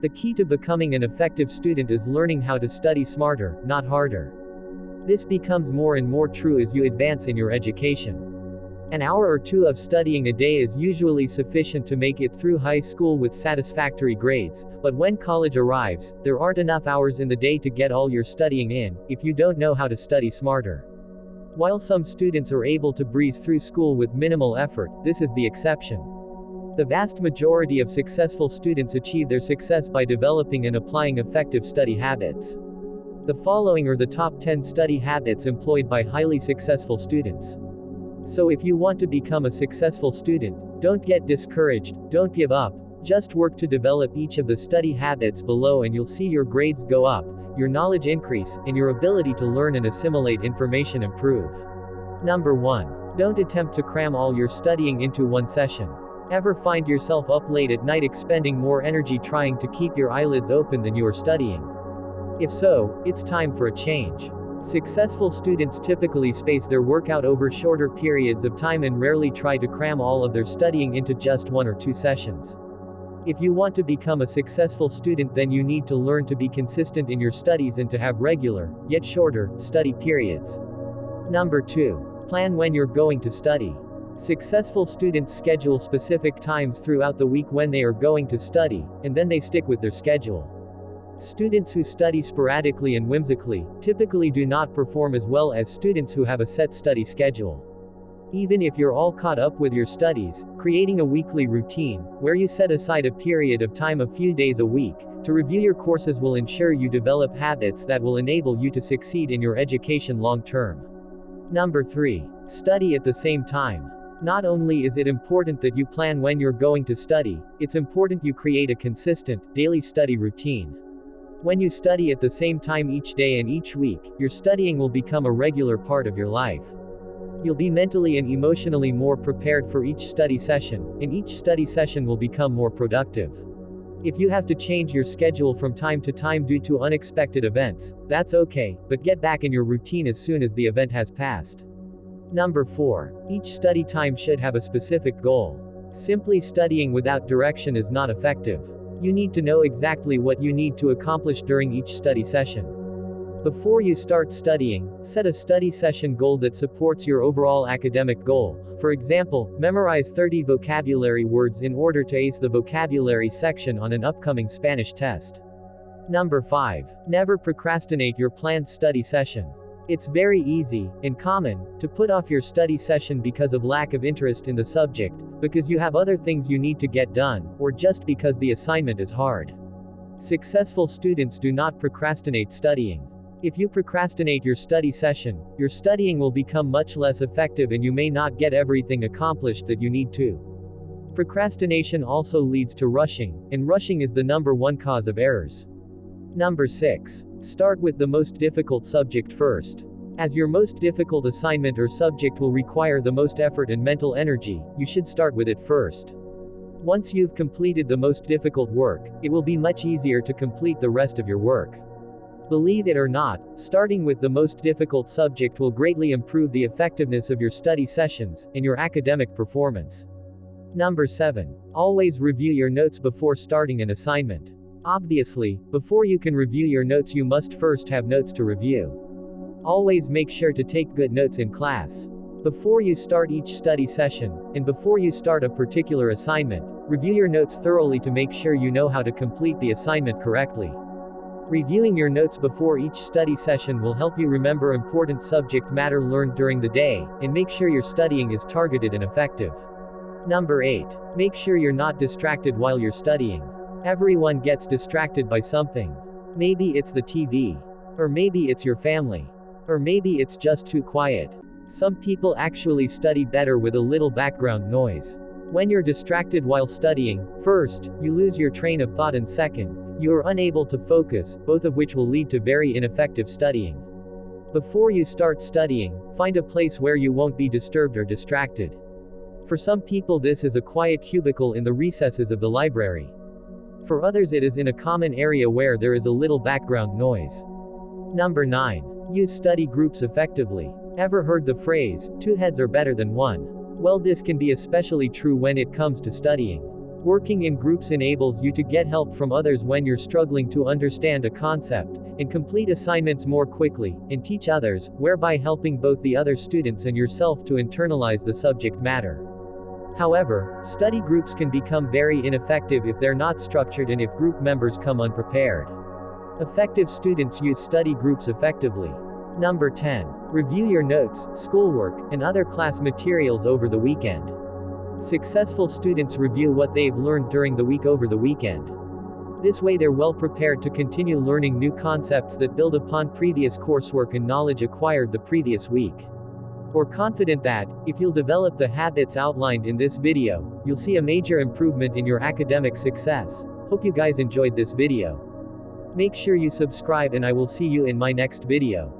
The key to becoming an effective student is learning how to study smarter, not harder. This becomes more and more true as you advance in your education. An hour or two of studying a day is usually sufficient to make it through high school with satisfactory grades, but when college arrives, there aren't enough hours in the day to get all your studying in, if you don't know how to study smarter. While some students are able to breeze through school with minimal effort, this is the exception. The vast majority of successful students achieve their success by developing and applying effective study habits. The following are the top 10 study habits employed by highly successful students. So if you want to become a successful student, don't get discouraged, don't give up, just work to develop each of the study habits below and you'll see your grades go up, your knowledge increase, and your ability to learn and assimilate information improve. Number 1. Don't attempt to cram all your studying into one session. Ever find yourself up late at night expending more energy trying to keep your eyelids open than you are studying? If so, it's time for a change. Successful students typically space their workout over shorter periods of time and rarely try to cram all of their studying into just 1 or 2 sessions. If you want to become a successful student, then you need to learn to be consistent in your studies and to have regular, yet shorter, study periods. Number 2. Plan when you're going to study. Successful students schedule specific times throughout the week when they are going to study, and then they stick with their schedule. Students who study sporadically and whimsically, typically do not perform as well as students who have a set study schedule. Even if you're all caught up with your studies, creating a weekly routine, where you set aside a period of time a few days a week, to review your courses will ensure you develop habits that will enable you to succeed in your education long term. Number 3. Study at the same time. Not only is it important that you plan when you're going to study, it's important you create a consistent, daily study routine. When you study at the same time each day and each week, your studying will become a regular part of your life. You'll be mentally and emotionally more prepared for each study session, and each study session will become more productive. If you have to change your schedule from time to time due to unexpected events, that's okay, but get back in your routine as soon as the event has passed. Number 4. Each study time should have a specific goal. Simply studying without direction is not effective. You need to know exactly what you need to accomplish during each study session. Before you start studying, set a study session goal that supports your overall academic goal. For example, memorize 30 vocabulary words in order to ace the vocabulary section on an upcoming Spanish test. Number 5. Never procrastinate your planned study session. It's very easy, and common, to put off your study session because of lack of interest in the subject, because you have other things you need to get done, or just because the assignment is hard. Successful students do not procrastinate studying. If you procrastinate your study session, your studying will become much less effective and you may not get everything accomplished that you need to. Procrastination also leads to rushing, and rushing is the number 1 cause of errors. Number 6. Start with the most difficult subject first. As your most difficult assignment or subject will require the most effort and mental energy, you should start with it first. Once you've completed the most difficult work, it will be much easier to complete the rest of your work. Believe it or not, starting with the most difficult subject will greatly improve the effectiveness of your study sessions, and your academic performance. Number 7. Always review your notes before starting an assignment. Obviously, before you can review your notes you must first have notes to review. Always make sure to take good notes in class. Before you start each study session, and before you start a particular assignment, review your notes thoroughly to make sure you know how to complete the assignment correctly. Reviewing your notes before each study session will help you remember important subject matter learned during the day, and make sure your studying is targeted and effective. Number 8. Make sure you're not distracted while you're studying. Everyone gets distracted by something. Maybe it's the TV. Or maybe it's your family. Or maybe it's just too quiet. Some people actually study better with a little background noise. When you're distracted while studying, first, you lose your train of thought, and second, you are unable to focus, both of which will lead to very ineffective studying. Before you start studying, find a place where you won't be disturbed or distracted. For some people this is a quiet cubicle in the recesses of the library. For others it is in a common area where there is a little background noise. Number 9. Use study groups effectively. Ever heard the phrase, 2 heads are better than 1? Well, this can be especially true when it comes to studying. Working in groups enables you to get help from others when you're struggling to understand a concept, and complete assignments more quickly, and teach others, whereby helping both the other students and yourself to internalize the subject matter. However, study groups can become very ineffective if they're not structured and if group members come unprepared. Effective students use study groups effectively. Number 10. Review your notes, schoolwork, and other class materials over the weekend. Successful students review what they've learned during the week over the weekend. This way they're well prepared to continue learning new concepts that build upon previous coursework and knowledge acquired the previous week. We're confident that, if you'll develop the habits outlined in this video, you'll see a major improvement in your academic success. Hope you guys enjoyed this video. Make sure you subscribe and I will see you in my next video.